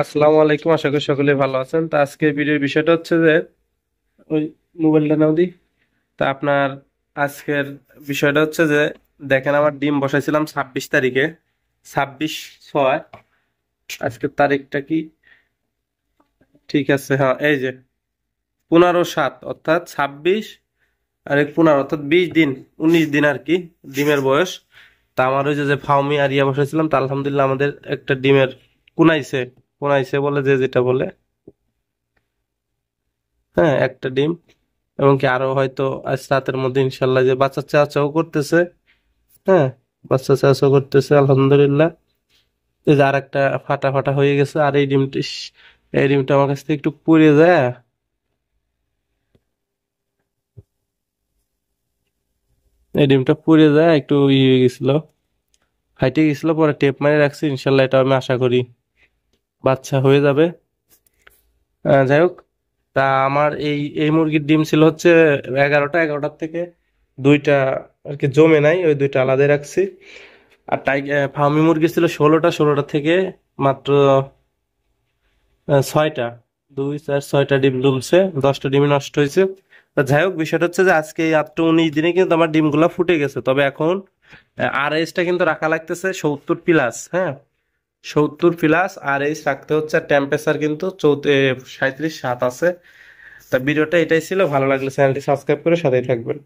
আসসালামু আলাইকুম, আশা করি সকলে ভালো আছেন। তা আজকে ভিডিওর বিষয়টা হচ্ছে যে ওই মোবাইলটা নাও দি। তা আপনার আজকের বিষয়টা হচ্ছে যে দেখেন, আমার ডিম বসাইছিলাম 26 তারিখে, 26/6। আজকের তারিখটা কি? ঠিক আছে, হ্যাঁ, এই যে 15/7 অর্থাৎ 26 আর 15 অর্থাৎ 20 দিন, 19 দিন আর কি ডিমের বয়স। তা আমার ওই যে যে ফাউমি আর ইয়া বসাইছিলাম, তা আলহামদুলিল্লাহ আমাদের একটা ডিমের কুনাইছে। কুনাইছে বলে যে যেটা বলে, হ্যাঁ, একটা ডিম। এবং কি আরো হয়তো আজ রাতের মধ্যে ইনশাল্লাহ যে বাচ্চা চাচাও করতেছে। হ্যাঁ, বাচ্চা চাচাও করতেছে আলহামদুলিল্লাহ। এই যে আর একটা ফাটা ফাটা হয়ে গেছে, আর এই ডিমটা এই ডিমটা আমার কাছ থেকে একটু পুড়ে যায়। এই ডিমটা পুড়ে যায়, একটু হয়ে গেছিল, ফাইটে গেছিল, পরে টেপ মারে রাখছি। ইনশাল্লাহ এটা আমি আশা করি বাচ্চা হয়ে যাবে। যাই হোক, তা আমার এই এই মুরগির ডিম ছিল হচ্ছে 11টা, 11টার থেকে দুইটা আর কি জমে নাই, ওই দুইটা আলাদা রাখছি। আর ফার্মি মুরগি ছিল 16টা, 16টা থেকে মাত্র 6টা, 2 4 6টা ডিম দুলছে, 10টা ডিম নষ্ট হয়েছে। তা যাই হোক, বিষয়টা হচ্ছে যে আজকে এই 19 দিনে কিন্তু আমার ডিমগুলা ফুটে গেছে। তবে এখন আরএইচটা কিন্তু রাখা লাগতেছে 70+। হ্যাঁ, 70+, আরএইচ রাখতে হচ্ছে। আর টেম্পারেচার কিন্তু 37.7 আছে। তা ভিডিওটা এটাই ছিল, ভালো লাগলে চ্যানেলটি সাবস্ক্রাইব করে সাথেই থাকবেন।